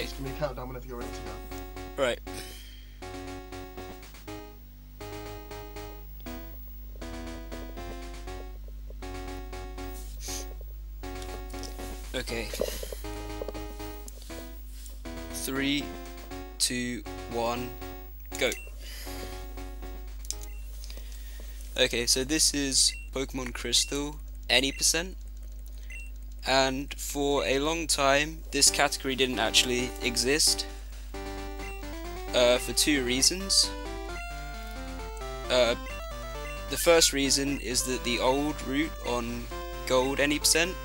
Okay. Just give me a countdown whenever you're ready to go. Right. Okay. 3, 2, 1, go. Okay, so this is Pokemon Crystal, any percent. And for a long time, this category didn't actually exist. For two reasons. The first reason is that the old route on Gold any percent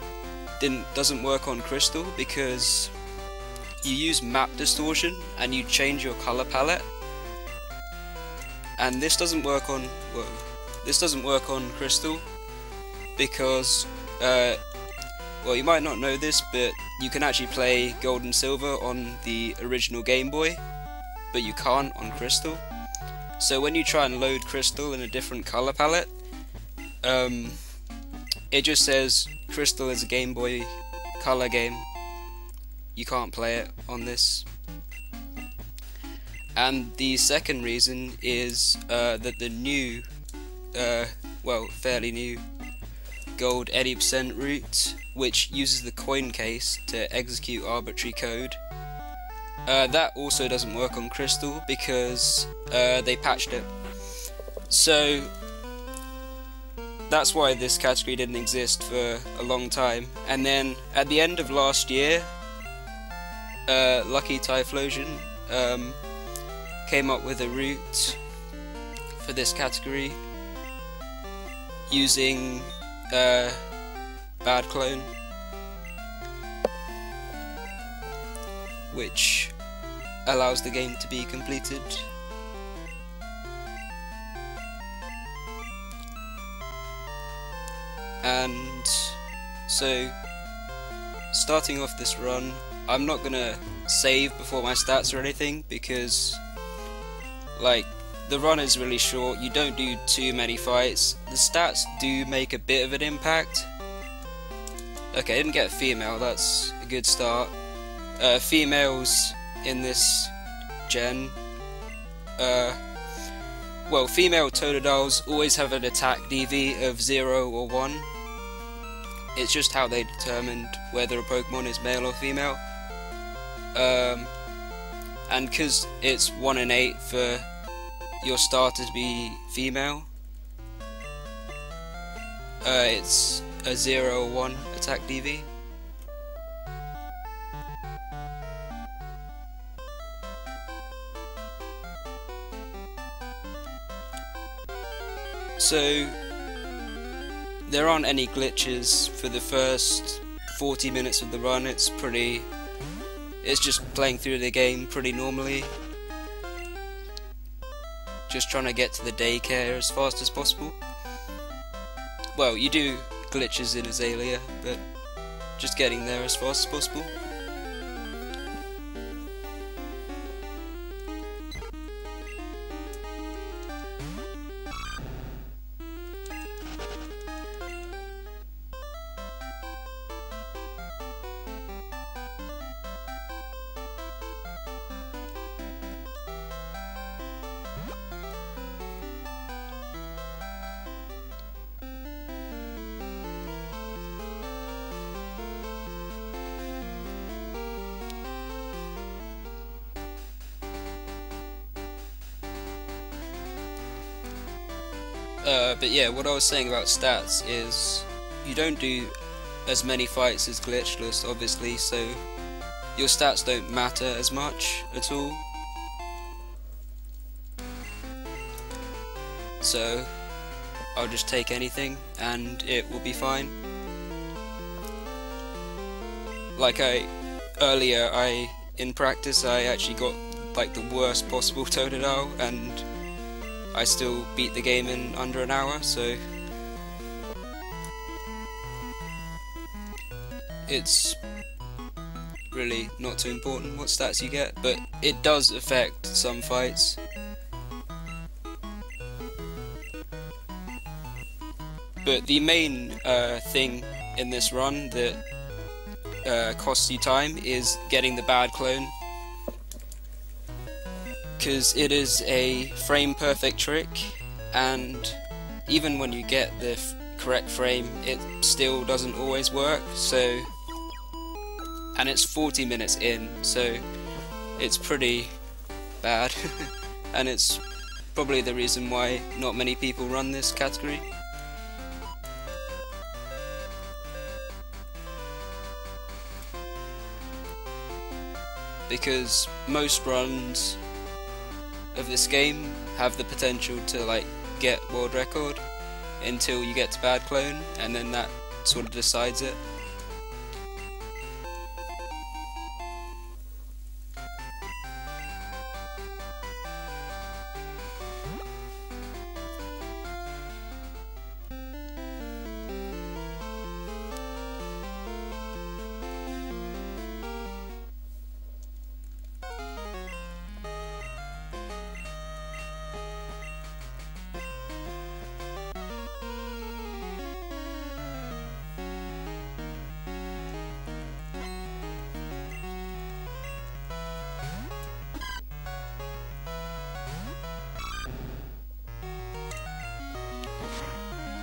doesn't work on Crystal because you use map distortion and you change your color palette, and this doesn't work on Crystal because well, you might not know this, but you can actually play Gold and Silver on the original Game Boy, but you can't on Crystal. So when you try and load Crystal in a different color palette, it just says Crystal is a Game Boy color game. You can't play it on this. And the second reason is that the new, well, fairly new Gold 80% route, which uses the coin case to execute arbitrary code, that also doesn't work on Crystal because they patched it. So that's why this category didn't exist for a long time. And then at the end of last year, Lucky Typhlosion came up with a route for this category using Bad Clone, which allows the game to be completed. And so, starting off this run, I'm not gonna save before my stats or anything because, like, the run is really short, you don't do too many fights. The stats do make a bit of an impact. Okay, I didn't get a female, that's a good start. Females in this gen, well, female Totodiles always have an attack DV of 0 or 1. It's just how they determined whether a Pokemon is male or female. And because it's 1 in 8 for your starter to be female, it's a 0 or 1 attack DV. So there aren't any glitches for the first 40 minutes of the run. It's just playing through the game pretty normally. Just trying to get to the daycare as fast as possible. Well, you do glitches in Azalea, but just getting there as fast as possible. But yeah, what I was saying about stats is you don't do as many fights as glitchless, obviously, so your stats don't matter as much at all. So I'll just take anything and it will be fine. Like earlier in practice I actually got like the worst possible Totodile and I still beat the game in under an hour, so it's really not too important what stats you get, but it does affect some fights. But the main thing in this run that costs you time is getting the bad clone because it is a frame perfect trick, and even when you get the correct frame it still doesn't always work. So, and it's 40 minutes in, so it's pretty bad and it's probably the reason why not many people run this category. Because most runs of this game have the potential to like get world record until you get to bad clone, and then that sort of decides it.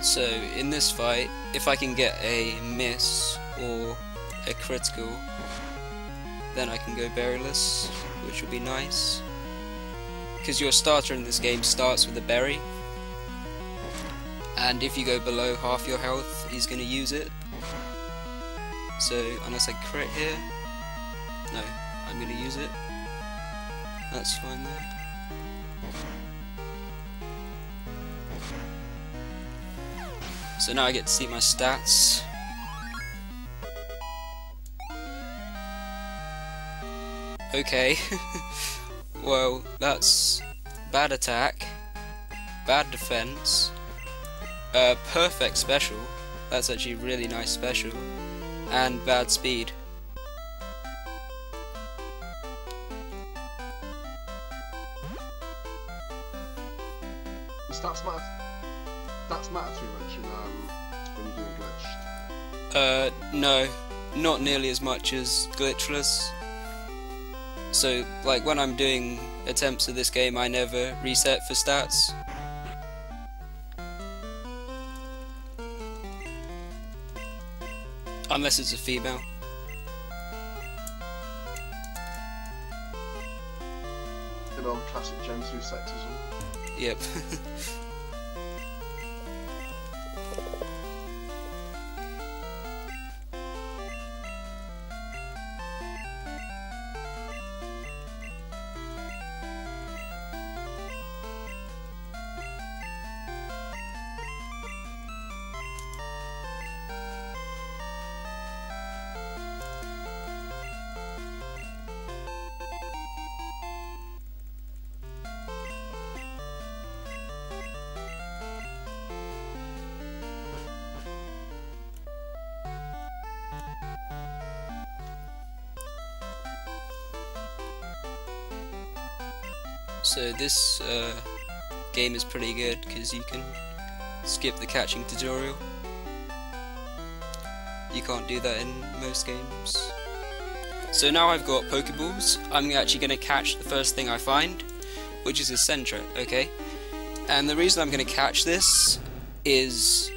So in this fight, if I can get a miss or a critical, then I can go berryless, which will be nice. Because your starter in this game starts with a berry, and if you go below half your health, he's going to use it. So unless I crit here, no, I'm going to use it. That's fine there. So now I get to see my stats. Okay, well that's bad attack, bad defense, perfect special, that's actually really nice special, and bad speed. The stats matter too much when you're doing glitched? No, not nearly as much as glitchless. So, like, when I'm doing attempts of this game, I never reset for stats. Unless it's a female. Good old classic Gen 2 sexism. Yep. So this game is pretty good because you can skip the catching tutorial. You can't do that in most games. So now I've got Pokeballs, I'm actually going to catch the first thing I find, which is a Sentret, okay? And the reason I'm going to catch this is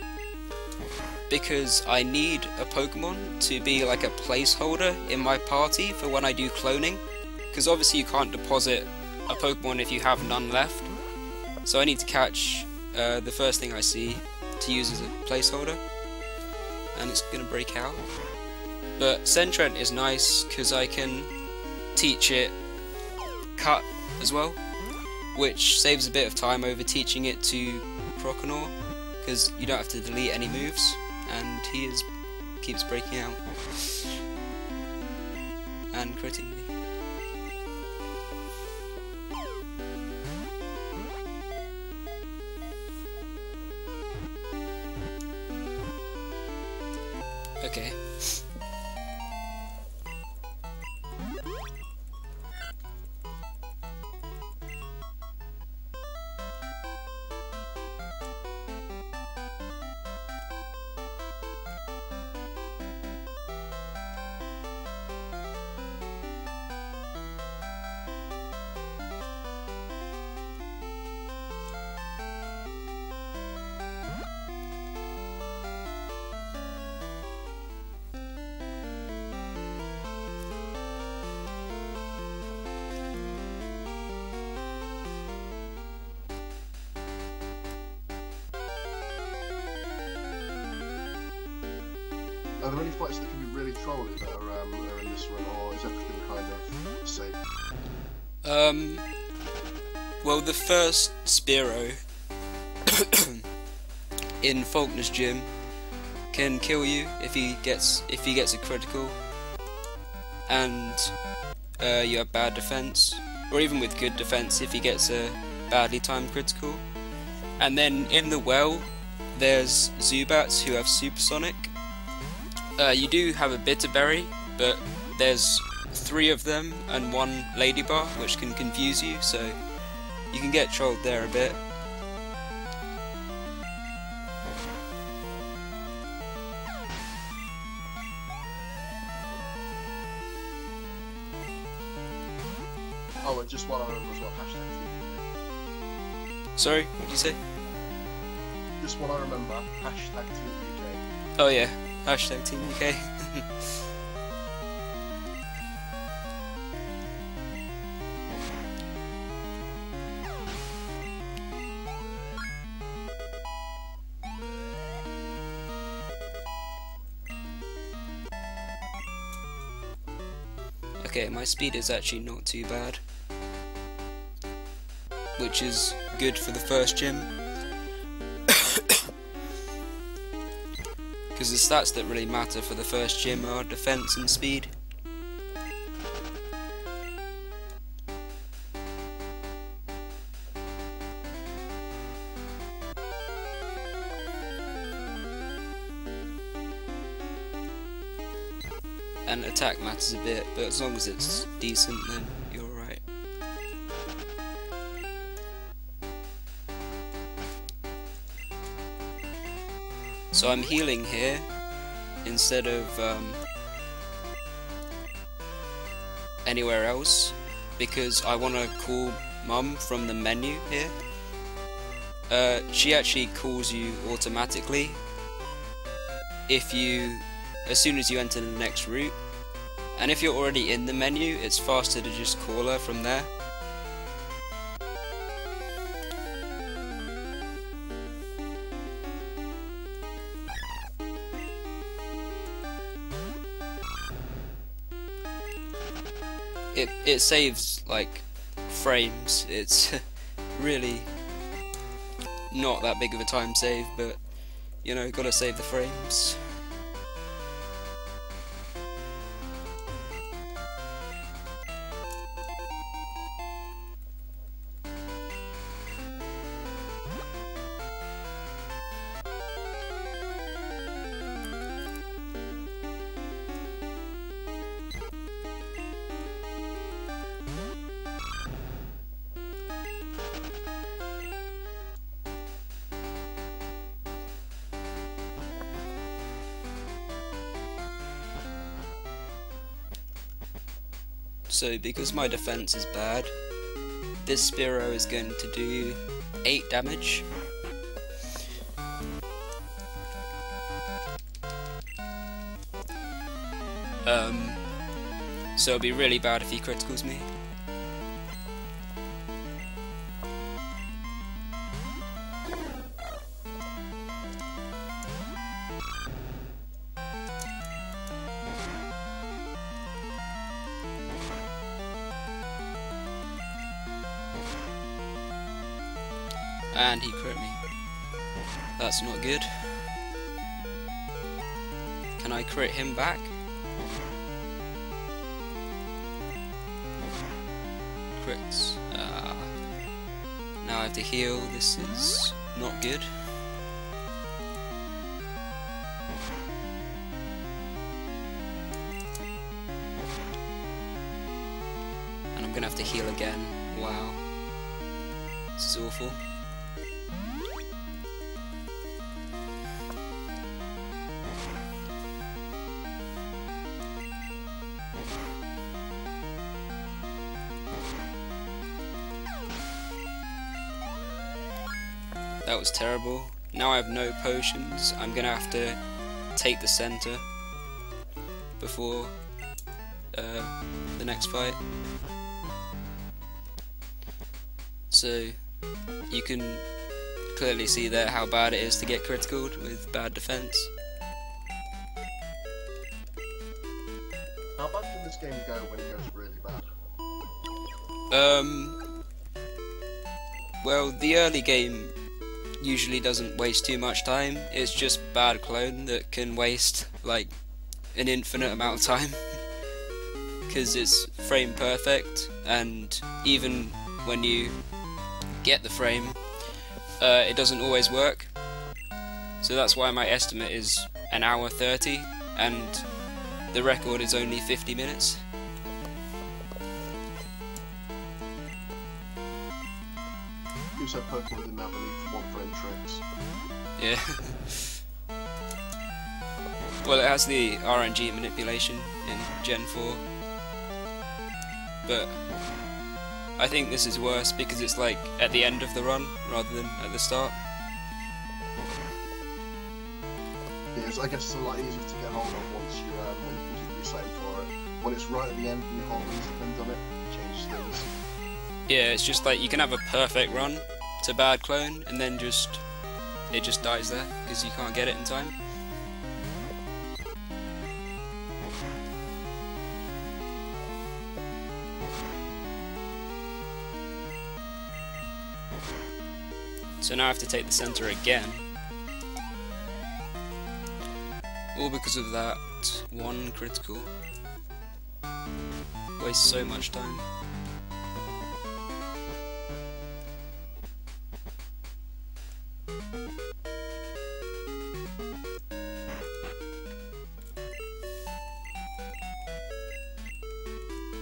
because I need a Pokemon to be like a placeholder in my party for when I do cloning, because obviously you can't deposit a Pokemon if you have none left, so I need to catch the first thing I see to use as a placeholder, and it's going to break out. But Sentret is nice because I can teach it Cut as well, which saves a bit of time over teaching it to Croconaw, because you don't have to delete any moves, and he keeps breaking out and critting me. Okay. Are there any fights that can be really trolly that are in this run, or is everything kind of safe? Well, the first Spearow in Faulkner's gym can kill you if he gets a critical, and you have bad defense, or even with good defense if he gets a badly timed critical. And then in the well, there's Zubats who have supersonic. You do have a Bitterberry, but there's 3 of them and 1 Ladybar, which can confuse you, so you can get trolled there a bit. Oh, and just while I remember as well, hashtag Sorry, what did you say? Just while I remember, hashtag Team UK. Oh yeah, hashtag Team UK. Okay, my speed is actually not too bad, which is good for the first gym. Because the stats that really matter for the first gym are defense and speed. And attack matters a bit, but as long as it's decent, then you're alright. So I'm healing here instead of anywhere else, because I want to call Mum from the menu here. She actually calls you automatically as soon as you enter the next route, and if you're already in the menu, it's faster to just call her from there. It saves like frames. It's really not that big of a time save, but you know, gotta save the frames. So because my defense is bad, this Spearow is going to do 8 damage. So it'll be really bad if he criticals me. And he crit me. That's not good. Can I crit him back? Crits. Now I have to heal. This is not good. And I'm gonna have to heal again. Wow. This is awful. That was terrible. Now I have no potions. I'm gonna have to take the center before the next fight. So you can clearly see there how bad it is to get criticaled with bad defense. game go when it goes really bad? Well, the early game usually doesn't waste too much time. It's just bad clone that can waste like an infinite amount of time because it's frame perfect, and even when you get the frame, it doesn't always work. So that's why my estimate is an hour 30, and the record is only 50 minutes. You said Pokemon didn't have any one-frame tricks. Yeah. Well, it has the RNG manipulation in Gen 4, but I think this is worse because it's like at the end of the run rather than at the start. Yeah, so I guess it's a lot easier to get hold of once you when you setting for it. When it's right at the end and you hold these depends on it, it changes things. Yeah, it's just like you can have a perfect run to bad clone and then it just dies there because you can't get it in time. So now I have to take the center again. All because of that one critical. Wastes so much time.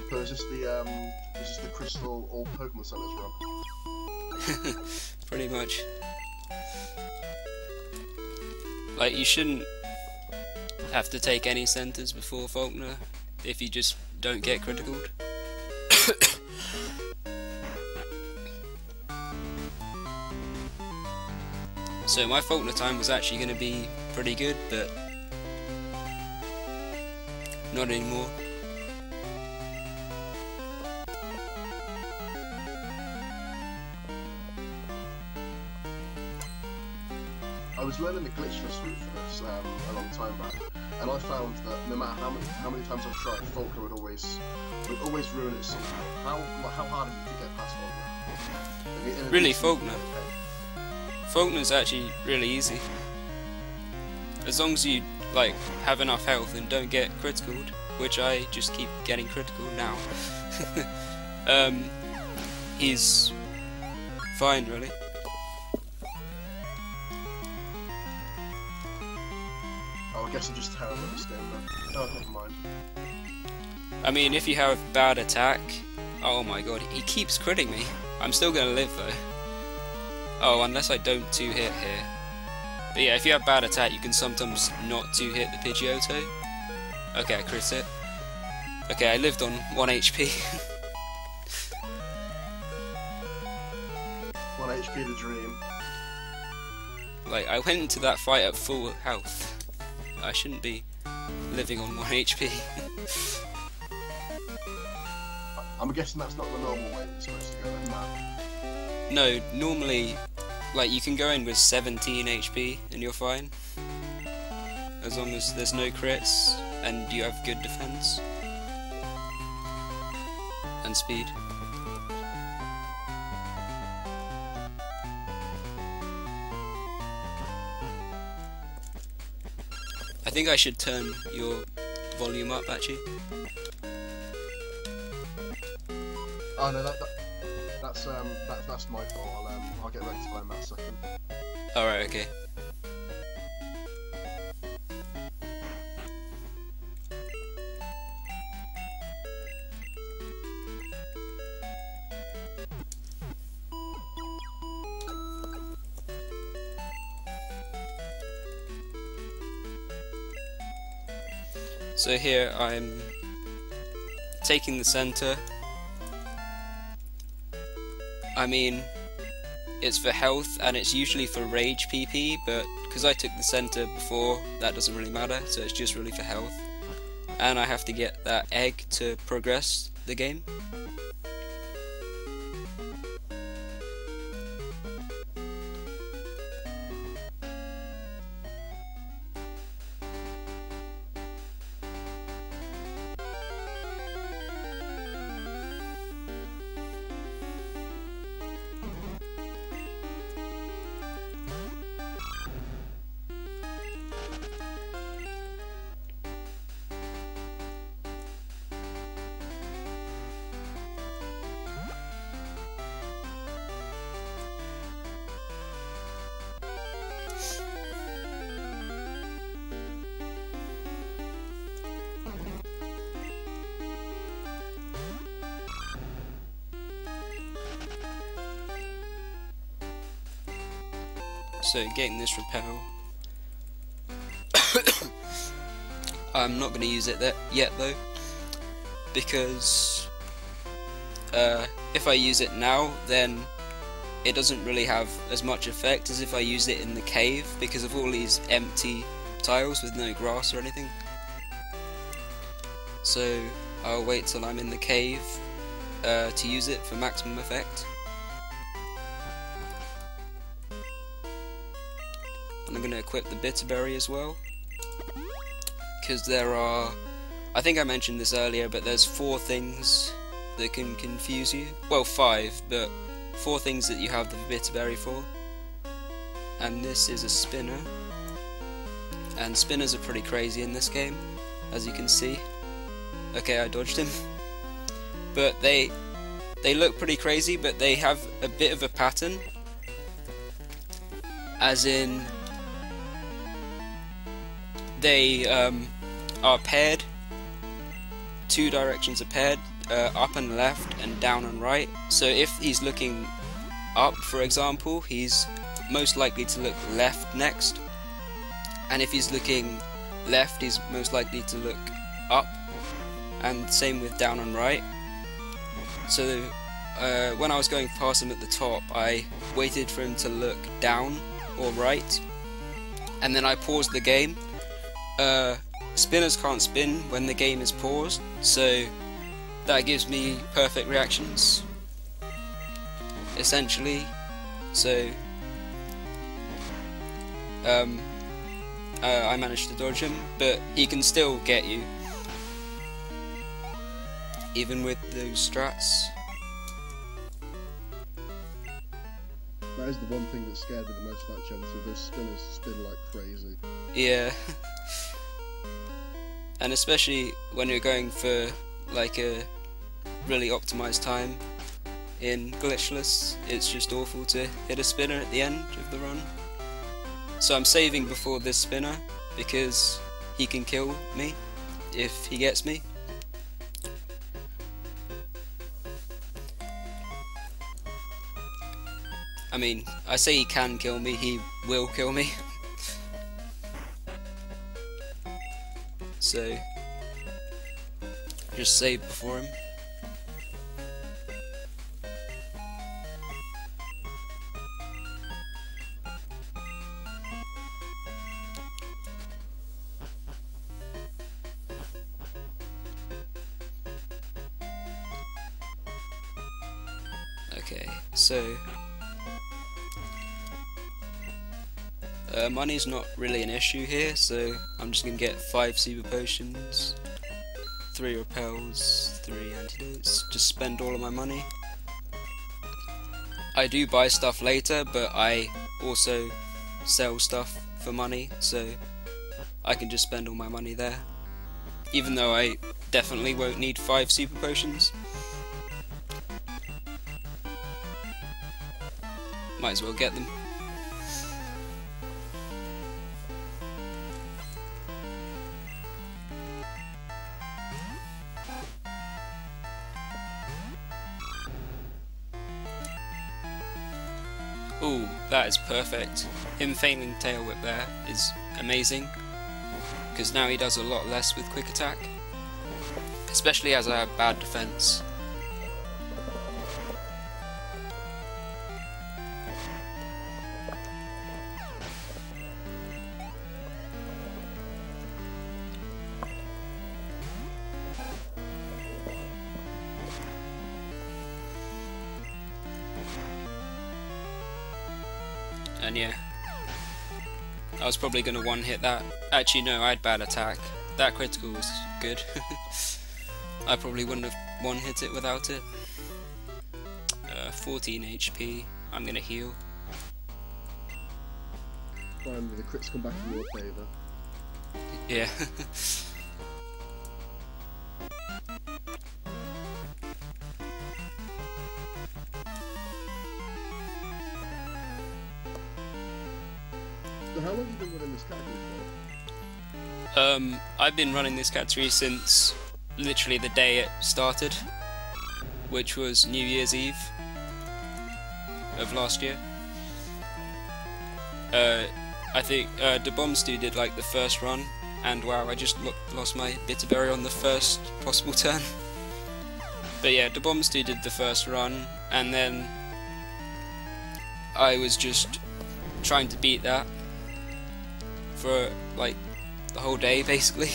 So is this the Crystal All Pokemon Centers run? Pretty much. Like, you shouldn't have to take any centers before Faulkner if you just don't get criticaled. So my Faulkner time was actually going to be pretty good, but not anymore. I was learning the glitchless route for this a long time back, and I found that no matter how many times I've tried, Faulkner would always ruin it somehow. How hard is it to get past Faulkner? Really, Faulkner? Faulkner's actually really easy. As long as you like have enough health and don't get criticaled, which I just keep getting critical now. He's fine, really. Oh, I guess I'm just terrible at this game then. Oh, never mind. I mean, if you have bad attack, oh my god, he keeps critting me. I'm still gonna live though. Oh, unless I don't 2-hit here. But yeah, if you have bad attack, you can sometimes not 2-hit the Pidgeotto. Okay, I crit it. Okay, I lived on 1 HP. 1 HP the dream. Like, I went into that fight at full health. I shouldn't be living on 1 HP. I'm guessing that's not the normal way it's supposed to go then, man. No, normally, like, you can go in with 17 HP and you're fine. As long as there's no crits and you have good defense. And speed. I think I should turn your volume up, actually. Oh no, that's my fault. I'll get rectified in that second. Alright, okay. So here I'm taking the center. I mean, it's for health and it's usually for rage PP, but because I took the center before, that doesn't really matter, so it's just really for health. And I have to get that egg to progress the game. So getting this repel. I'm not going to use it yet though, because if I use it now, then it doesn't really have as much effect as if I use it in the cave, because of all these empty tiles with no grass or anything. So I'll wait till I'm in the cave to use it for maximum effect. And I'm going to equip the Bitterberry as well, because there are, I think I mentioned this earlier, but there's 4 things that can confuse you. Well, 5, but 4 things that you have the Bitterberry for. And this is a spinner. And spinners are pretty crazy in this game, as you can see. Okay, I dodged him. But they look pretty crazy, but they have a bit of a pattern. As in, they are paired. 2 directions are paired, up and left and down and right. So if he's looking up, for example, he's most likely to look left next. And if he's looking left, he's most likely to look up. And same with down and right. So when I was going past him at the top, I waited for him to look down or right, and then I paused the game. Spinners can't spin when the game is paused, so that gives me perfect reactions, essentially. So I managed to dodge him, but he can still get you, even with those strats. That is the one thing that scared me the most about Gen 2, those spinners spin like crazy. Yeah. And especially when you're going for like a really optimized time in glitchless, it's just awful to hit a spinner at the end of the run. So I'm saving before this spinner, because he can kill me if he gets me. I mean, I say he can kill me, he will kill me. So, just save before him. Okay, so money's not really an issue here, so I'm just gonna get 5 super potions, 3 repels, 3 antidotes, just spend all of my money. I do buy stuff later, but I also sell stuff for money, so I can just spend all my money there, even though I definitely won't need 5 super potions. Might as well get them. Ooh, that is perfect. Him failing tail whip there is amazing, because now he does a lot less with quick attack, especially as I have bad defense. And yeah, I was probably going to one-hit that. Actually no, I had bad attack. That critical was good. I probably wouldn't have one-hit it without it. 14 HP, I'm going to heal. Finally, the crits come back in your favour. Yeah. So how long have you been running this category for? I've been running this category since literally the day it started, which was New Year's Eve of last year. I think DeBombstu did like the first run, and wow, I just lost my Bitterberry on the first possible turn. But yeah, DeBombstu did the first run, and then I was just trying to beat that for like the whole day basically,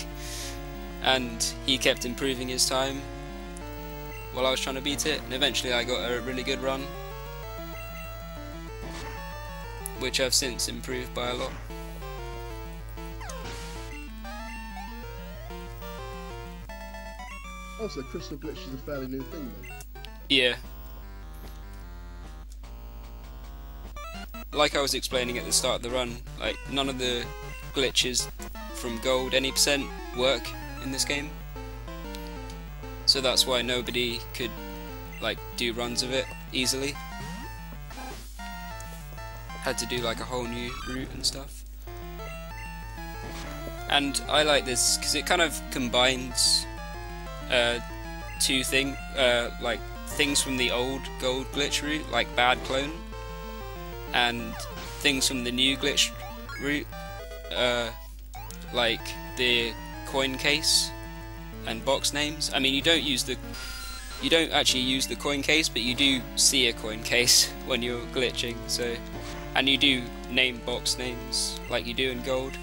and he kept improving his time while I was trying to beat it, and eventually I got a really good run, which I've since improved by a lot. Oh, so crystal glitch is a fairly new thing then? Yeah. Like I was explaining at the start of the run, like none of the glitches from gold any percent work in this game. So that's why nobody could like do runs of it easily. Had to do like a whole new route and stuff. And I like this because it kind of combines two things, like things from the old gold glitch route, like bad clone, and things from the new glitch route, like the coin case and box names. I mean, you don't actually use the coin case, but you do see a coin case when you're glitching. So, and you do name box names like you do in gold.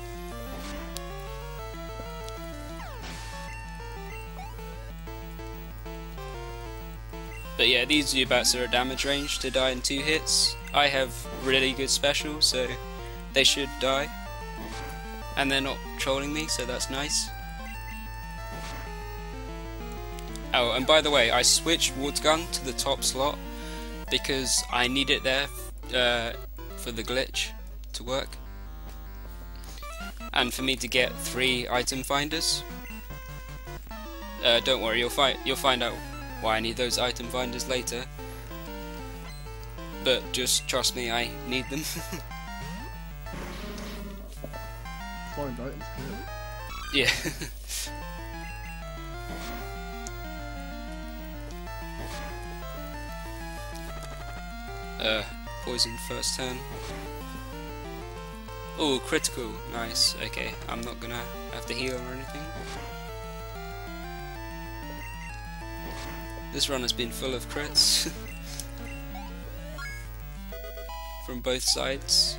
But yeah, these Zubats are a damage range to die in 2 hits. I have really good special, so they should die. And they're not trolling me, so that's nice. Oh, and by the way, I switched Ward's Gun to the top slot because I need it there for the glitch to work. And for me to get 3 item finders. Don't worry, you'll find out why I need those item finders later, but just trust me, I need them. Find items, clearly. Yeah. Poison first turn. Oh, critical, nice. Okay, I'm not gonna have to heal or anything. This run has been full of crits from both sides.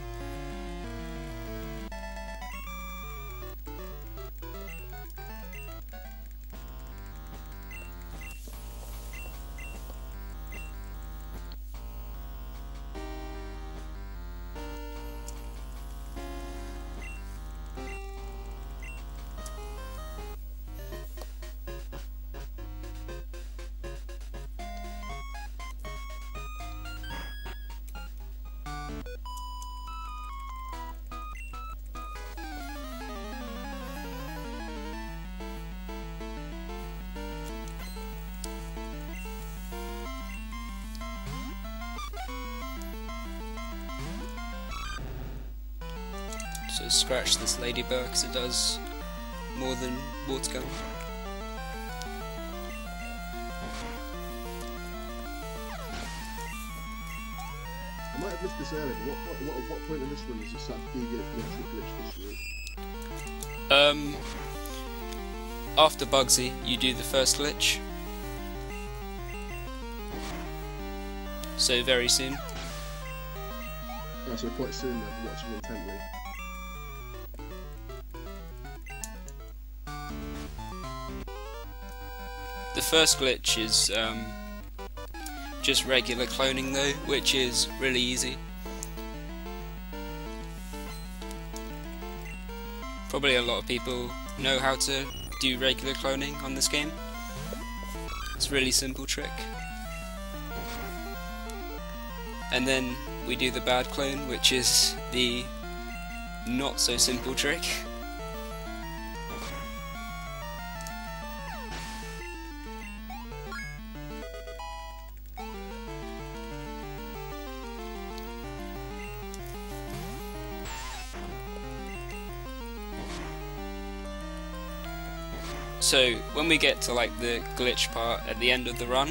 So scratch this ladybug because it does more than Ward's Gun. I might have missed this earlier, but what point in this one is this that deviate glitch this route? After Bugsy, you do the first glitch. So very soon. Oh, so quite soon then, watching intently. The first glitch is just regular cloning though, which is really easy. Probably a lot of people know how to do regular cloning on this game. It's a really simple trick. And then we do the bad clone, which is the not so simple trick. So when we get to like the glitch part at the end of the run,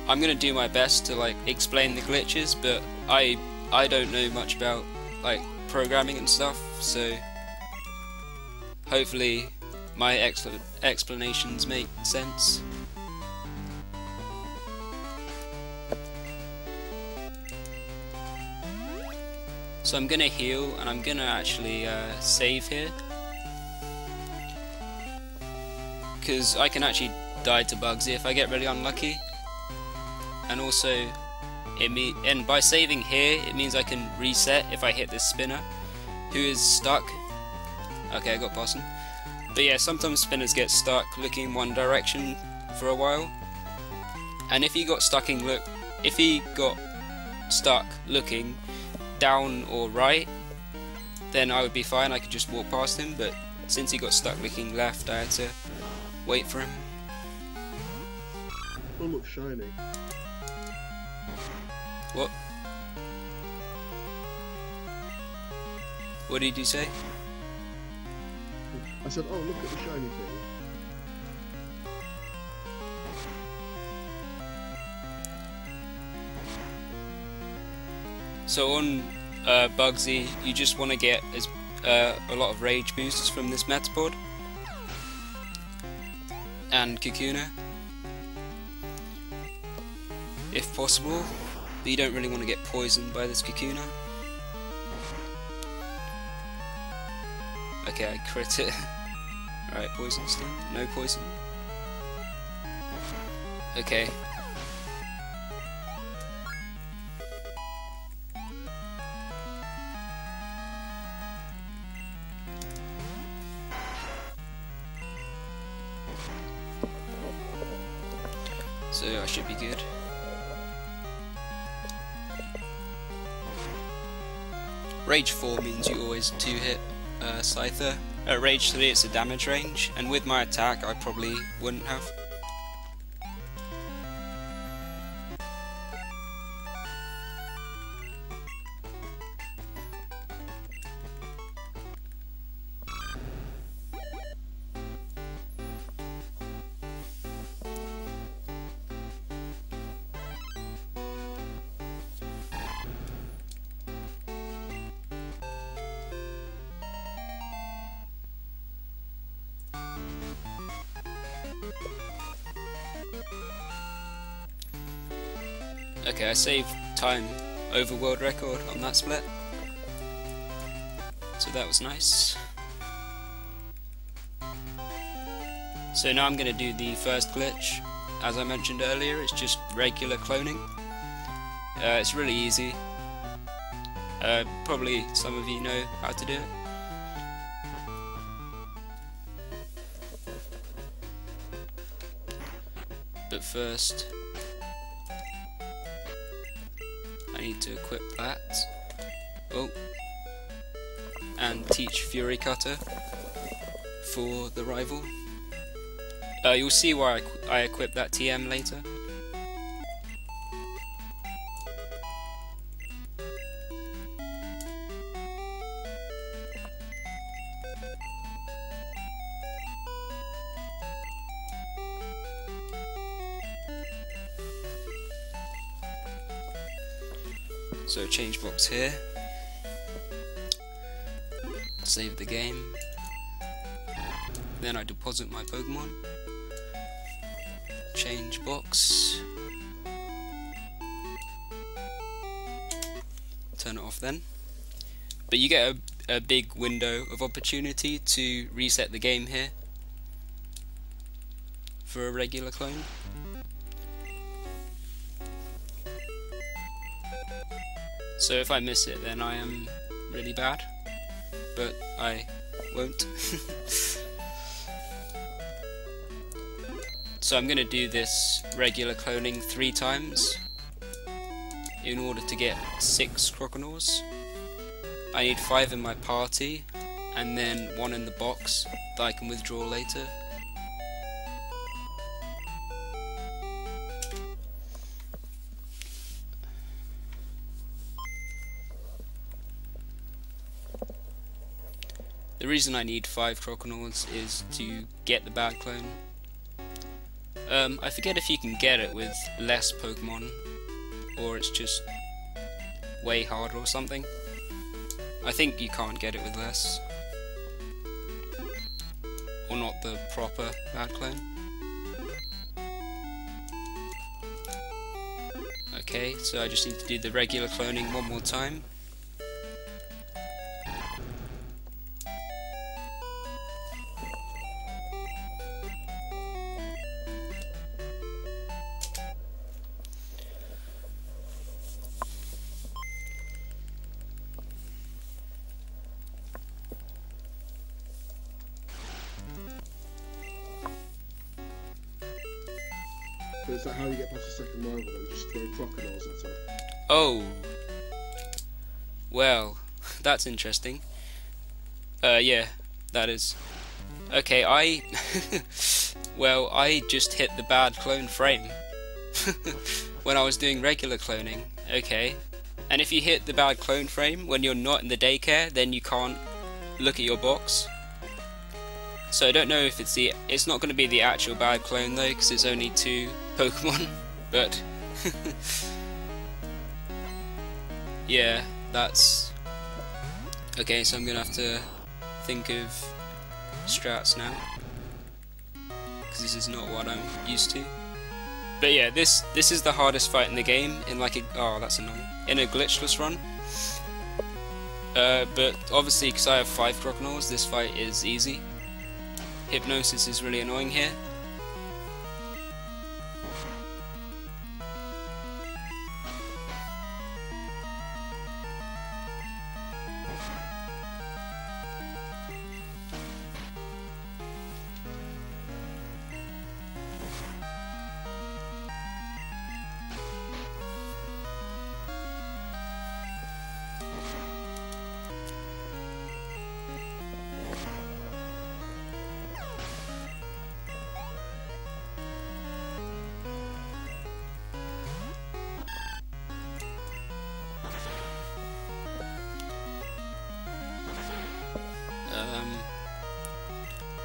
I'm gonna do my best to like explain the glitches, but I don't know much about like programming and stuff, so hopefully my explanations make sense. So I'm gonna heal, and I'm gonna actually save here, because I can actually die to Bugsy if I get really unlucky. And also, and by saving here, it means I can reset if I hit this spinner, who is stuck. Okay, I got past him. But yeah, sometimes spinners get stuck looking one direction for a while, and if he got stuck looking down or right, then I would be fine. I could just walk past him. But since he got stuck looking left, I had to wait for him. Oh, look, shiny. What? What did you say? I said, oh, look at the shiny thing. So on Bugsy, you just want to get a lot of rage boosts from this Metapod and Kakuna, if possible, but you don't really want to get poisoned by this Kakuna. Okay, I crit it. Alright, poison still. No poison. Okay. So I should be good. Rage 4 means you always 2-hit Scyther. At Rage 3 it's a damage range, and with my attack I probably wouldn't have. Okay, I saved time over world record on that split, so that was nice. So now I'm going to do the first glitch. As I mentioned earlier, it's just regular cloning. It's really easy. Probably some of you know how to do it. But first, I need to equip that. Oh, and teach Fury Cutter for the rival. You'll see why I equip that TM later. So change box here, save the game, then I deposit my Pokemon, change box, turn it off then. But you get a big window of opportunity to reset the game here for a regular clone. So if I miss it, then I am really bad, but I won't. So I'm going to do this regular cloning 3 times in order to get 6 Croconaws. I need 5 in my party, and then 1 in the box that I can withdraw later. The reason I need 5 Croconaws is to get the bad clone. I forget if you can get it with less Pokemon, or it's just way harder or something. I think you can't get it with less. Or not the proper bad clone. Okay, so I just need to do the regular cloning one more time. But is that how you get past the second rival? Then you just throw crocodiles at her? Oh, well, that's interesting. Yeah, that is. Okay, well, I just hit the bad clone frame when I was doing regular cloning. Okay, and if you hit the bad clone frame when you're not in the daycare, then you can't look at your box. So I don't know if it's not going to be the actual bad clone though, because it's only 2 Pokemon, but yeah, that's okay. So I'm gonna have to think of strats now, because this is not what I'm used to. But yeah, this is the hardest fight in the game in like a that's annoying, in a glitchless run. But obviously, because I have 5 crocodiles, this fight is easy. Hypnosis is really annoying here.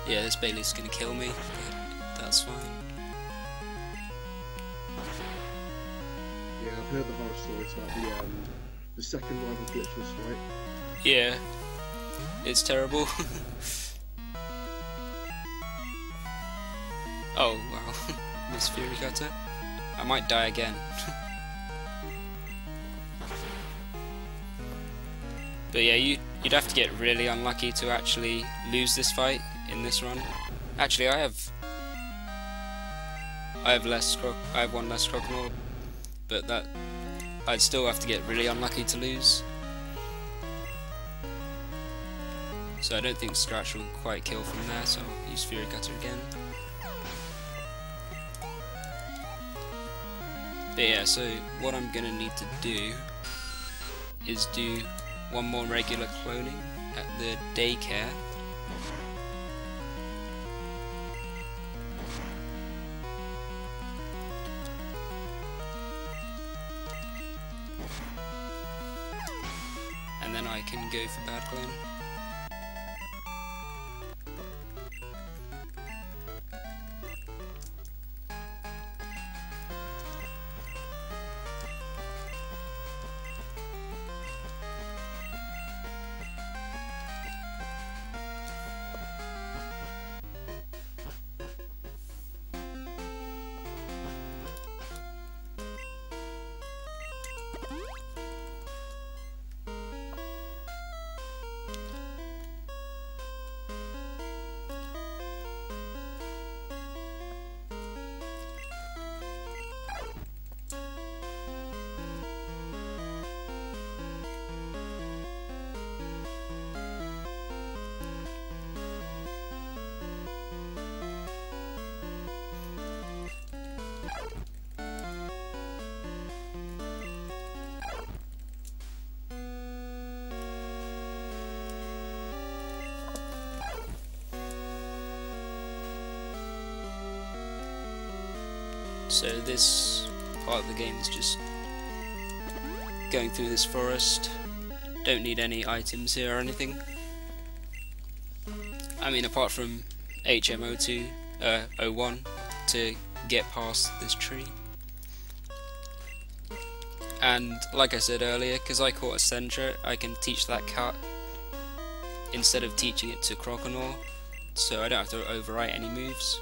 Yeah, this Bailey's gonna kill me, but that's fine. Yeah, I've heard the horror stories about the second rival glitchless fight. Yeah, it's terrible. Oh wow, Miss Fury Cutter. I might die again. But yeah, you'd have to get really unlucky to actually lose this fight in this run. Actually, I have one less crocodile, but that I'd still have to get really unlucky to lose. So I don't think Scratch will quite kill from there, so I'll use Fury Cutter again. But yeah, so what I'm gonna need to do is do one more regular cloning at the daycare. And then I can go for bad clone. So this part of the game is just going through this forest. Don't need any items here or anything. I mean, apart from HM01 to get past this tree. And like I said earlier, because I caught a Sentret, I can teach that cut instead of teaching it to Croconaw, so I don't have to overwrite any moves.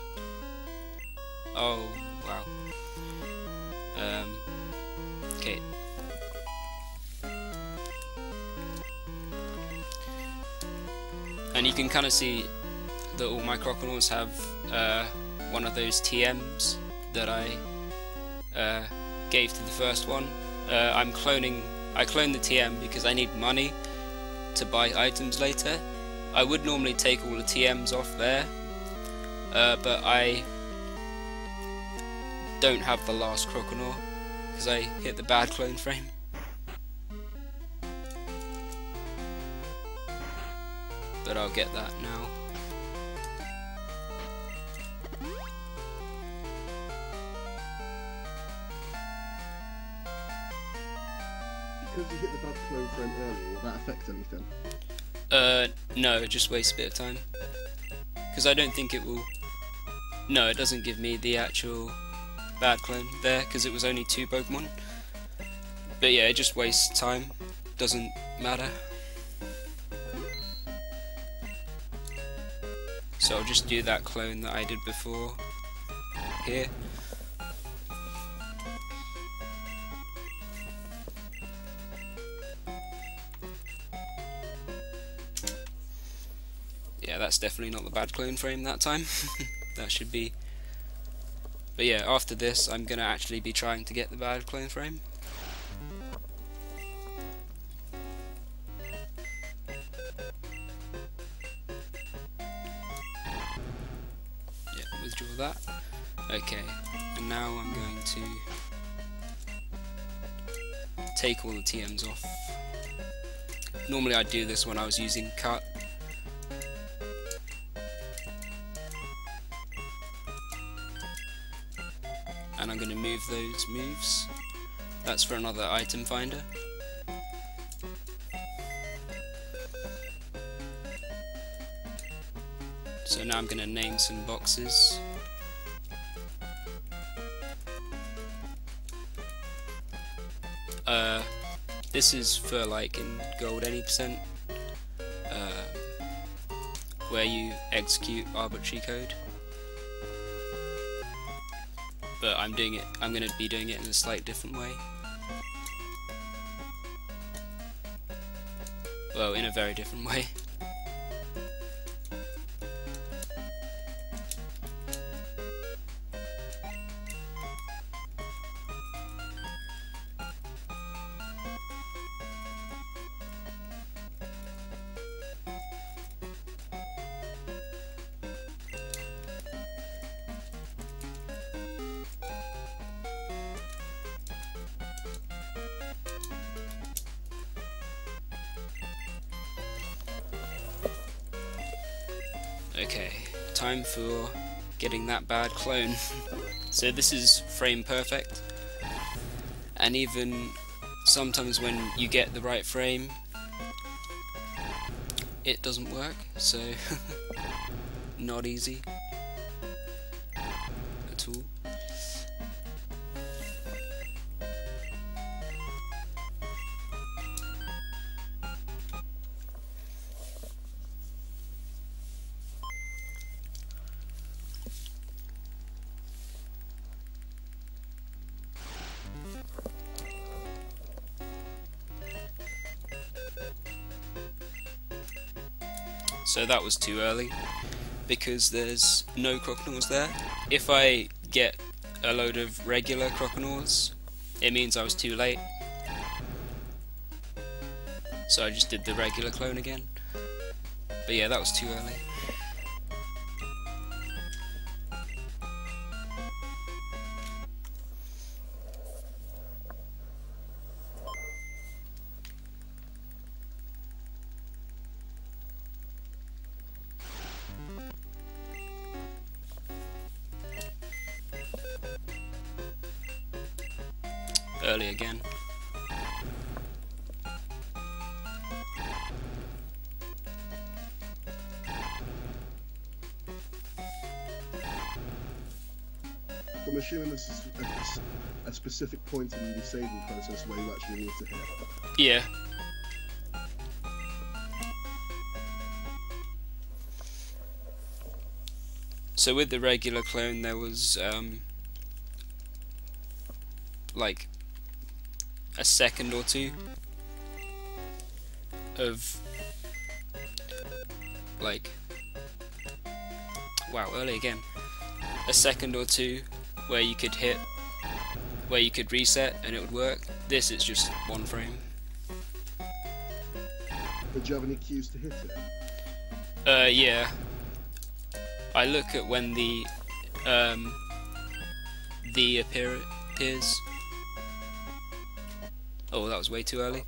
Oh, wow. Okay. And you can kind of see that all my Croconaws have one of those TMs that I gave to the first one. I cloned the TM because I need money to buy items later. I would normally take all the TMs off there, but I don't have the last Croconaw because I hit the bad clone frame. But I'll get that now. Because you hit the bad clone frame earlier, will that affect anything? No, it just wastes a bit of time. Because I don't think it will... No, it doesn't give me the actual bad clone there, because it was only 2 Pokemon. But yeah, it just wastes time. Doesn't matter. So I'll just do that clone that I did before here. Yeah, that's definitely not the bad clone frame that time. That should be... But yeah, after this I'm gonna actually be trying to get the bad clone frame. Yeah, withdraw that. Okay, and now I'm going to take all the TMs off. Normally I'd do this when I was using cut. And I'm going to move those moves. That's for another item finder. So now I'm going to name some boxes. This is for like in gold any percent, where you execute arbitrary code. But I'm going to be doing it in a slight different way. Well, in a very different way. Okay, time for getting that bad clone. So this is frame perfect, and even sometimes when you get the right frame it doesn't work, so not easy at all. So that was too early, because there's no Croconaws there. If I get a load of regular Croconaws, it means I was too late. So I just did the regular clone again. But yeah, that was too early. Early again. The assuming this is a specific point in the saving process where you actually need to hit. Yeah. So with the regular clone, there was like a second or two of like, wow, early again. A second or two where you could hit, where you could reset and it would work. This is just 1 frame. Did you have any cues to hit it? Yeah. I look at when the appears. Oh, that was way too early.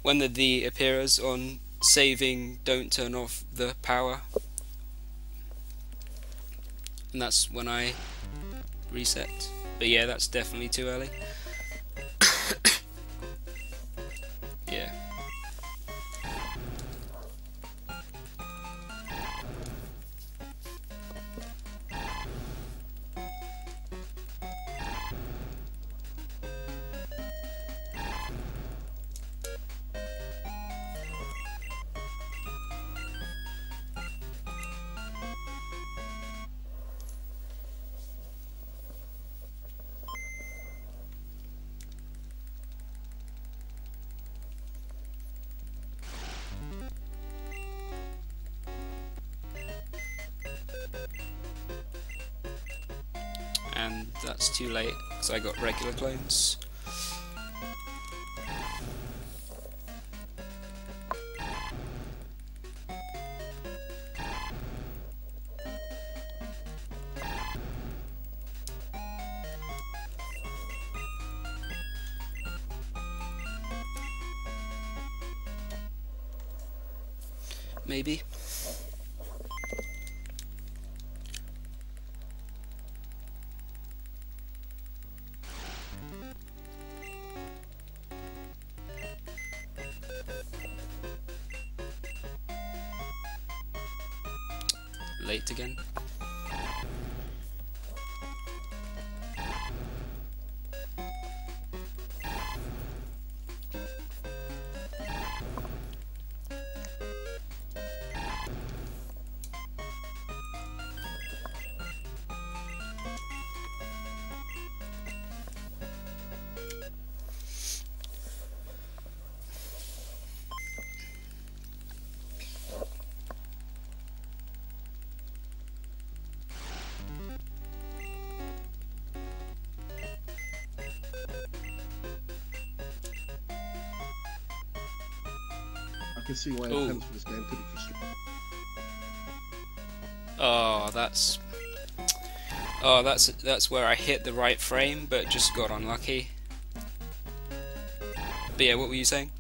When the appears on saving, don't turn off the power. And that's when I reset. But yeah, that's definitely too early. Yeah. And that's too late because I got regular clones. Maybe. Late again. I can see why Ooh. attempts for this game could be frustrating. That's where I hit the right frame, but just got unlucky. But yeah, what were you saying?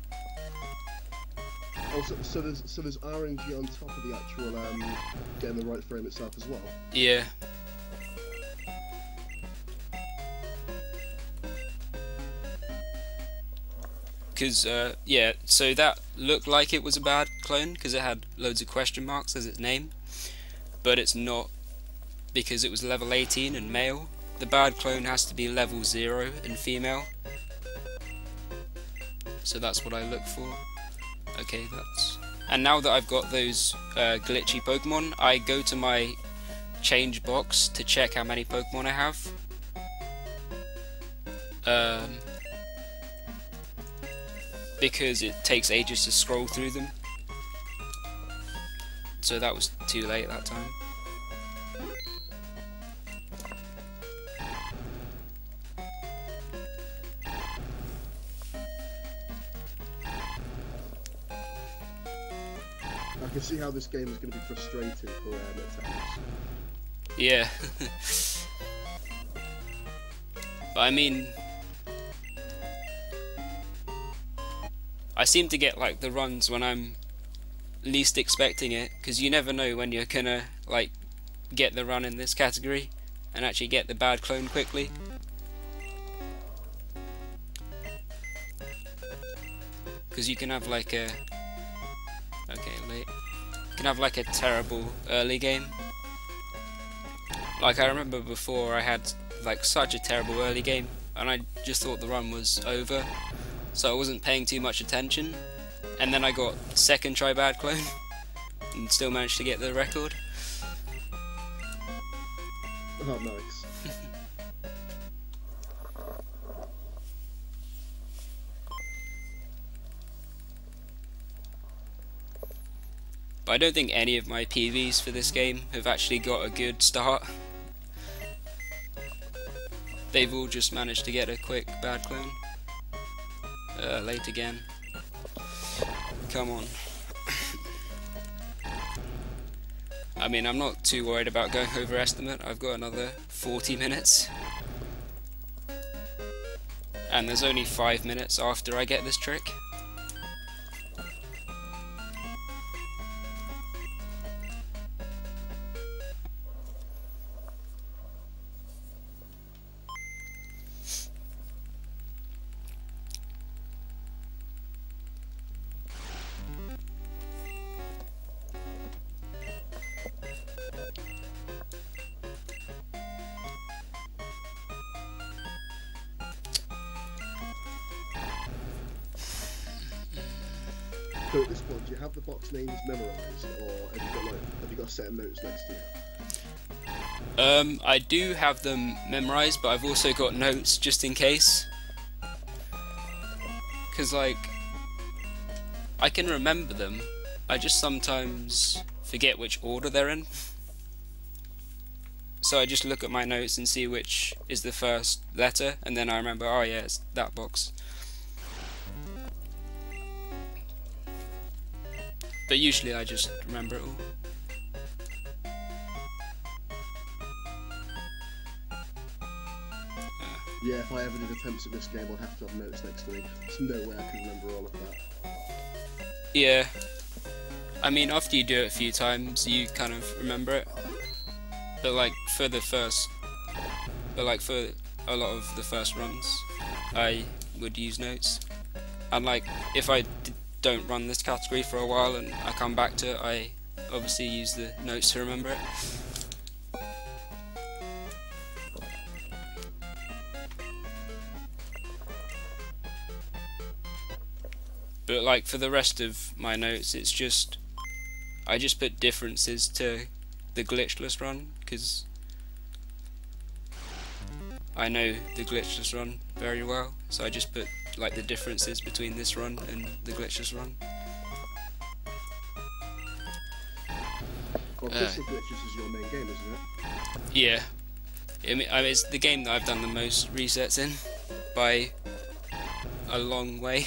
Also, so there's RNG on top of the actual getting the right frame itself as well. Yeah. Because, yeah, so that looked like it was a bad clone because it had loads of question marks as its name, but it's not, because it was level 18 and male. The bad clone has to be level 0 and female, so that's what I look for. Okay, that's... And now that I've got those glitchy Pokemon, I go to my change box to check how many Pokemon I have. Because it takes ages to scroll through them. So that was too late that time. I can see how this game is going to be frustrating for attempts. Yeah. But I mean, I seem to get like the runs when I'm least expecting it, because you never know when you're gonna like get the run in this category and actually get the bad clone quickly. Because you can have like a... Okay, late. You can have like a terrible early game. Like I remember before I had like such a terrible early game, and I just thought the run was over, so I wasn't paying too much attention. And then I got second try bad clone, and still managed to get the record. Oh, nice. But I don't think any of my PVs for this game have actually got a good start. They've all just managed to get a quick bad clone. Late again. Come on. I mean, I'm not too worried about going over estimate. I've got another 40 minutes. And there's only 5 minutes after I get this trick. So at this point, do you have the box names memorised, or have you got a set of notes next to you? I do have them memorised, but I've also got notes just in case. Because, like, I can remember them, I just sometimes forget which order they're in. So I just look at my notes and see which is the first letter, and then I remember, oh yeah, it's that box. But usually I just remember it all. Yeah, if I ever did attempts at this game, I'd have to have notes next to me. There's no way I can remember all of that. Yeah. I mean, after you do it a few times, you kind of remember it. But like for a lot of the first runs, I would use notes. And like, if I don't run this category for a while and I come back to it, I obviously use the notes to remember it. But like for the rest of my notes, it's just I just put differences to the glitchless run, because I know the glitchless run very well, so I just put like the differences between this run and the glitchless run. Well, Crystal Glitches is your main game, isn't it? Yeah. I mean, it's the game that I've done the most resets in, by a long way.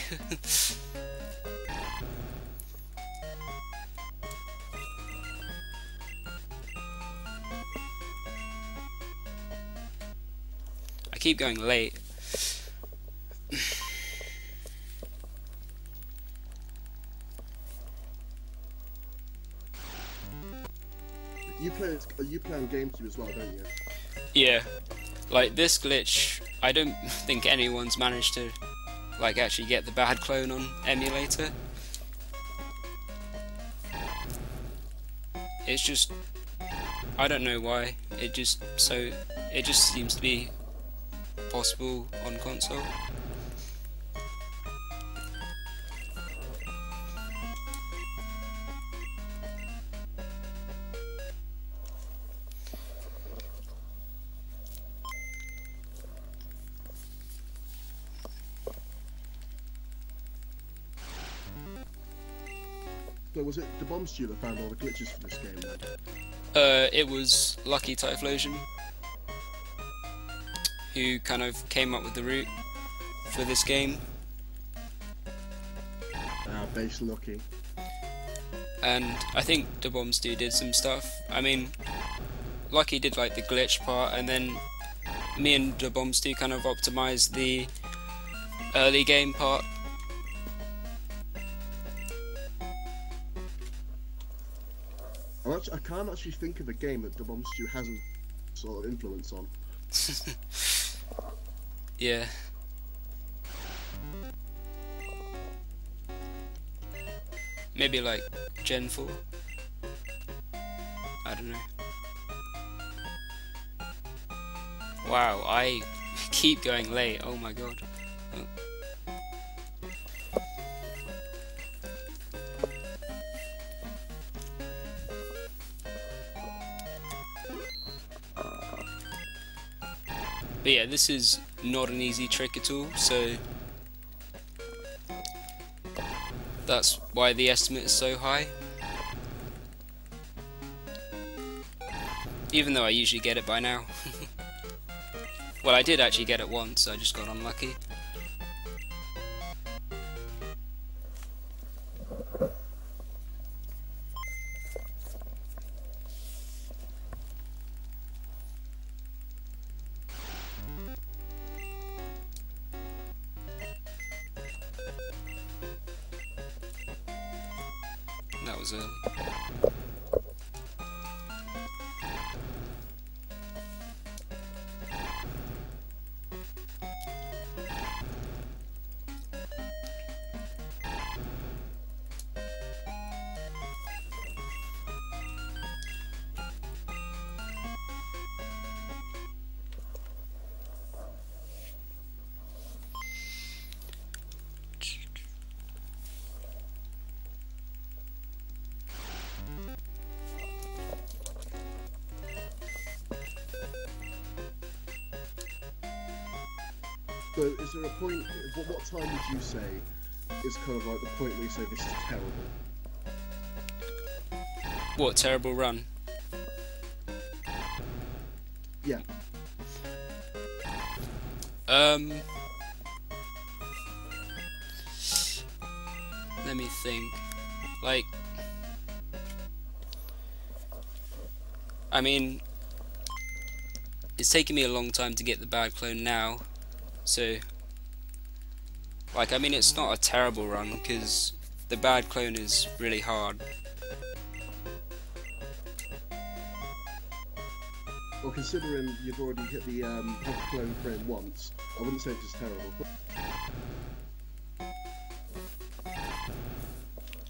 I keep going late. You play on GameCube as well, don't you? Yeah, like this glitch, I don't think anyone's managed to like actually get the bad clone on emulator. It's just, I don't know why, it just seems to be possible on console. So was it the Bomb Stew that found all the glitches for this game then? It was Lucky Typhlosion who kind of came up with the route for this game. Base Lucky. And I think the Bomb Stew did some stuff. I mean, Lucky did like the glitch part, and then me and the Bomb Stew kind of optimized the early game part. I can't actually think of a game that the Bomb Stew hasn't sort of influence on. Yeah. Maybe like Gen 4. I don't know. Well, Wow, I keep going late. Oh my god. Oh. But yeah, this is not an easy trick at all, so that's why the estimate is so high. Even though I usually get it by now. Well, I did actually get it once, I just got unlucky. That was early. So is there a point, what time would you say is kind of like the point where you say this is terrible? What, terrible run? Yeah. Let me think. Like, I mean, it's taking me a long time to get the bad clone now, so, like, I mean, it's not a terrible run, because the bad clone is really hard. Well, considering you've already hit the bad clone frame once, I wouldn't say it's terrible.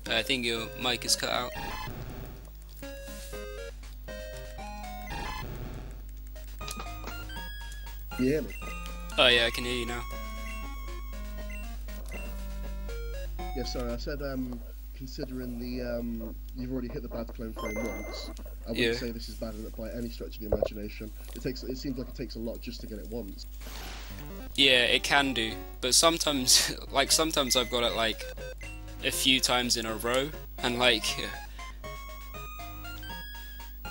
I think your mic is cut out. Can you hear me? Oh yeah, I can hear you now. Yeah, sorry, I said considering the you've already hit the bad clone frame once, I wouldn't say this is bad by any stretch of the imagination. It seems like it takes a lot just to get it once. Yeah, it can do, but sometimes, like, sometimes I've got it like a few times in a row, and like,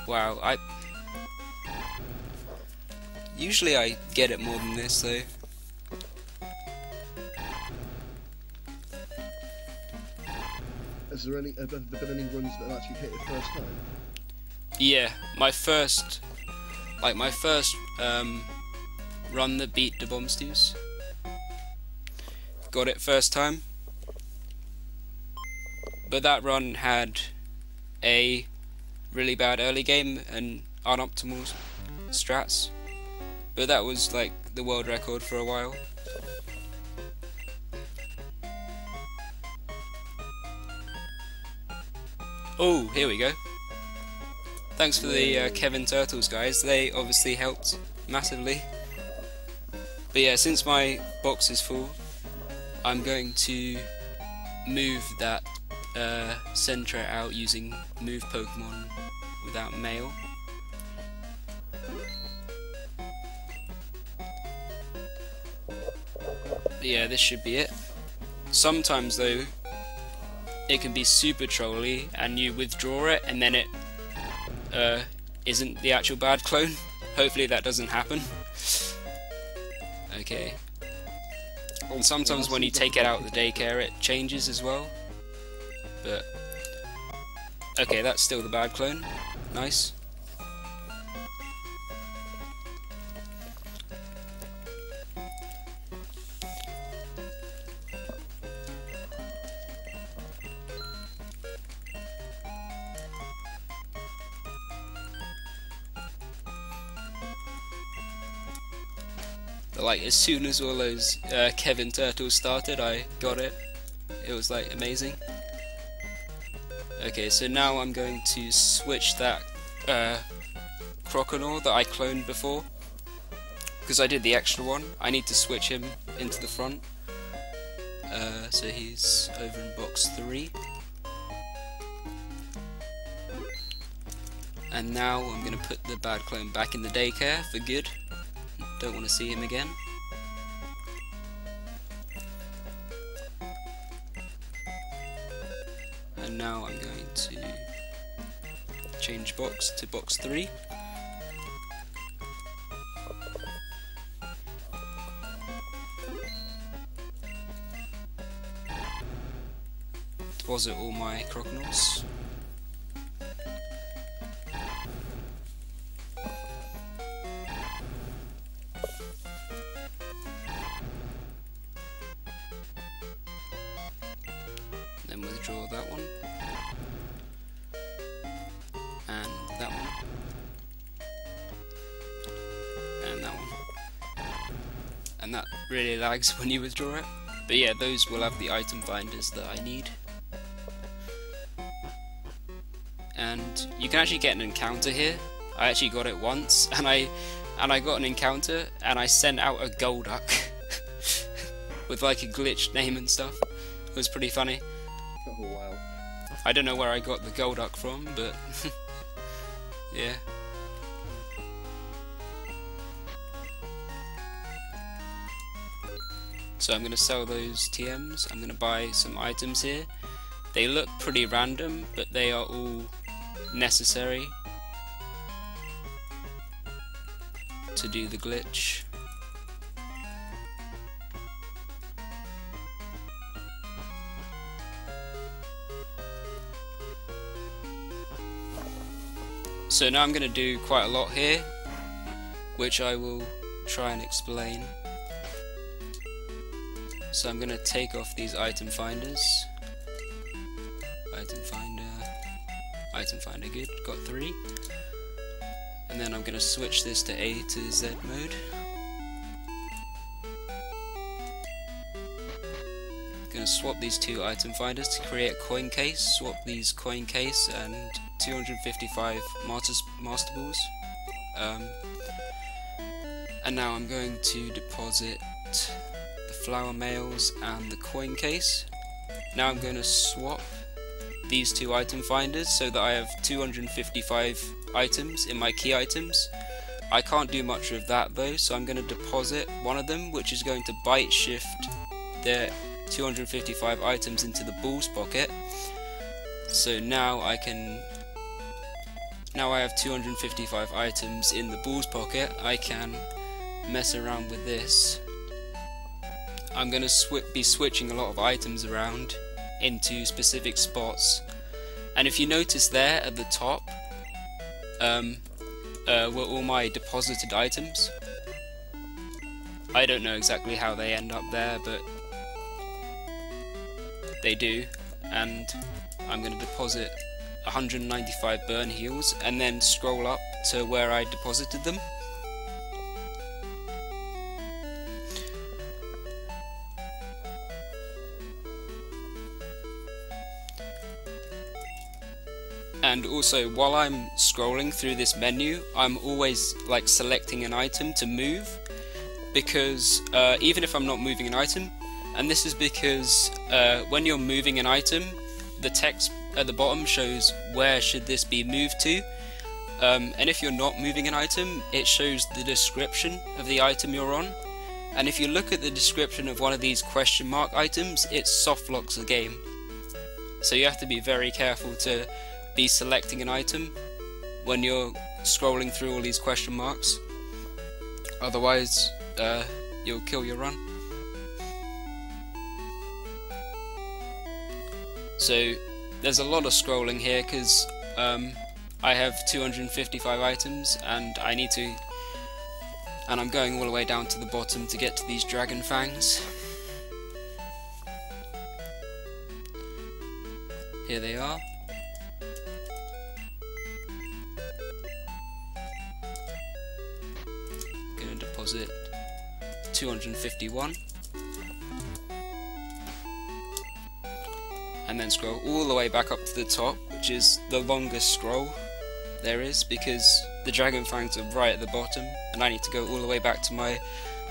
wow, usually I get it more than this though. Have there been any runs that have actually hit it first time? Yeah, my first run that beat the bomb stews. Got it first time. But that run had a really bad early game and unoptimal strats. But that was like the world record for a while. Oh, here we go. Thanks for the Kevin Turtles guys, they obviously helped massively. But yeah, since my box is full, I'm going to move that Sentra out using move Pokemon without mail. But yeah, this should be it. Sometimes though, it can be super trolly and you withdraw it and then it isn't the actual bad clone. Hopefully that doesn't happen. Okay. And sometimes when you take it out of the daycare it changes as well. But okay, that's still the bad clone. Nice. But like as soon as all those Kevin Turtles started, I got it. It was like amazing. Okay, so now I'm going to switch that Croconaw that I cloned before because I did the extra one, I need to switch him into the front. So he's over in box 3. And now I'm going to put the bad clone back in the daycare for good. Don't want to see him again. And now I'm going to change box to box 3. Deposit all my crocodiles. Then withdraw that one. And that one. And that one. And that really lags when you withdraw it. But yeah, those will have the item finders that I need. And you can actually get an encounter here. I actually got it once, and I got an encounter, and I sent out a Golduck with like a glitched name and stuff. It was pretty funny. Oh wow. I don't know where I got the Golduck from, but yeah. So I'm going to sell those TMs. I'm going to buy some items here. They look pretty random, but they are all necessary to do the glitch. So now I'm going to do quite a lot here, which I will try and explain. So I'm going to take off these item finders. Item finder good, got 3. And then I'm going to switch this to A to Z mode. Going to swap these 2 item finders to create a coin case. Swap these coin case and 255 master balls. And now I'm going to deposit the flower mails and the coin case. Now I'm going to swap these 2 item finders so that I have 255 items in my key items. I can't do much of that though, so I'm going to deposit one of them, which is going to byte shift the 255 items into the balls pocket. So now I have 255 items in the balls pocket. I can mess around with this. I'm going to be switching a lot of items around into specific spots, and if you notice there at the top were all my deposited items. I don't know exactly how they end up there, but they do, and I'm going to deposit 195 burn heals and then scroll up to where I deposited them. And also, while I'm scrolling through this menu, I'm always like selecting an item to move, because even if I'm not moving an item, and this is because when you're moving an item, the text at the bottom shows where should this be moved to, and if you're not moving an item, it shows the description of the item you're on. And if you look at the description of one of these question mark items, it soft locks the game. So you have to be very careful to be selecting an item when you're scrolling through all these question marks, otherwise you'll kill your run. So there's a lot of scrolling here because I have 255 items and I'm going all the way down to the bottom to get to these dragon fangs. Here they are. Deposit 251 and then scroll all the way back up to the top, which is the longest scroll there is, because the dragon fangs are right at the bottom, and I need to go all the way back to my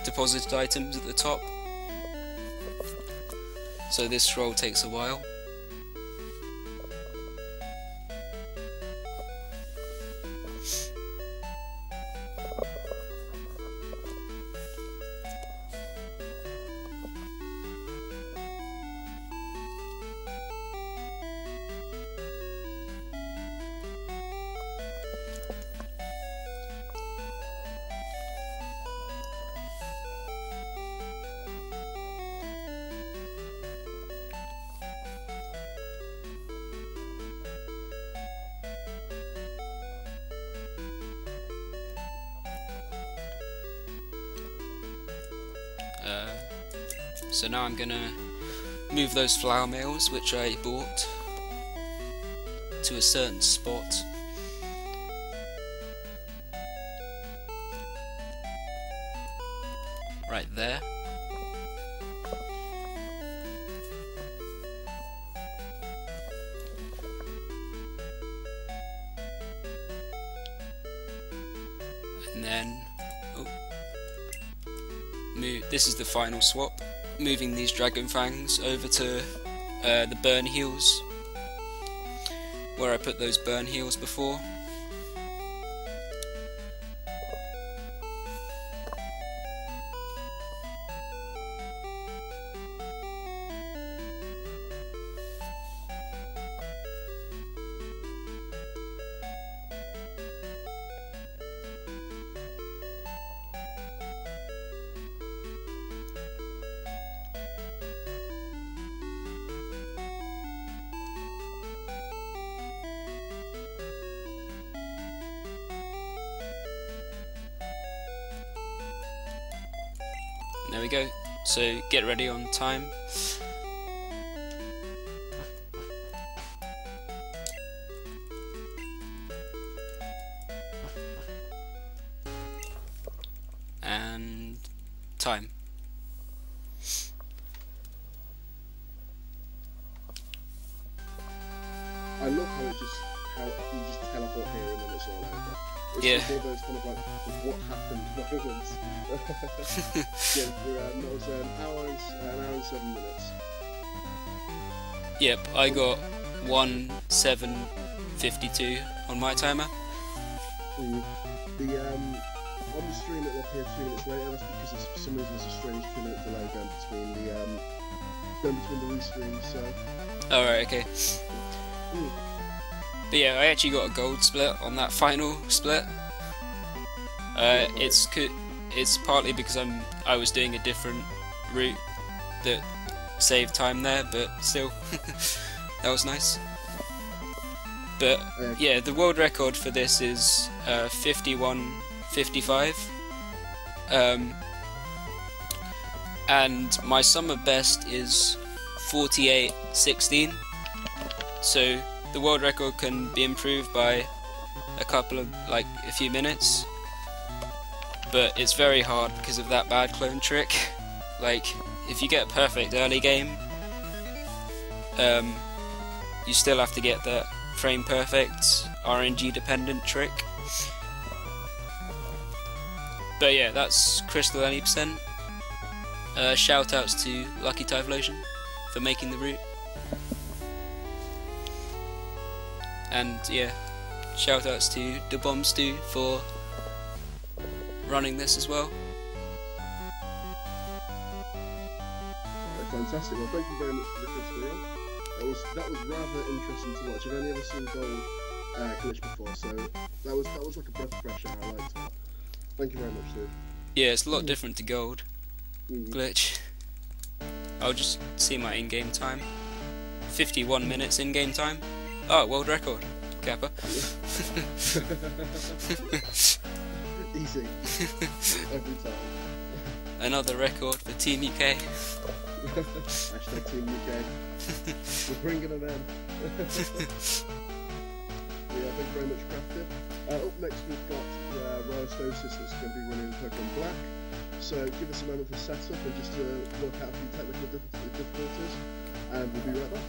deposited items at the top. So this scroll takes a while. So now I'm gonna move those flower mails which I bought to a certain spot. Right there. And then this is the final swap, moving these dragon fangs over to the burn heals, where I put those burn heals before. There we go, so get ready on time. And time. I love how you just teleport here and then it's all over. It's Yeah. like all those kind of like what happened moments. Yeah, that was an hour and 7 minutes. Yep, I got 1:07:52 on my timer. The on the stream it will appear 2 minutes later. That's because for some reason there's a strange 2-minute delay going between the restreams. So. Alright, okay. But yeah, I actually got a gold split on that final split. It's partly because I was doing a different route that saved time there, but still, that was nice. But yeah, the world record for this is 51:55, and my summer best is 48:16. So the world record can be improved by a few minutes, but it's very hard because of that bad clone trick. Like, if you get a perfect early game, you still have to get that frame perfect RNG dependent trick. But yeah, that's Crystal 80%. Shout outs to Lucky Typhlosion for making the route. And yeah, shout outs to the Bomb Stew for running this as well. Fantastic. Well, thank you very much for the crystal run. That was rather interesting to watch. I've only ever seen gold glitch before, so that was like a breath of fresh air. I liked that. Thank you very much, Steve. Yeah, it's a lot different to gold glitch. I'll just see my in-game time. 51 minutes in-game time. Oh, world record. Kappa. Easy. Every time. Another record for Team UK. Hashtag Team UK. We're bringing them in. Yeah, thank you very much, Crafted. Up next we've got Ryostosis that's going to be running Pokemon Black. So give us a moment for setup and just to work out a few technical difficulties, and we'll be right back.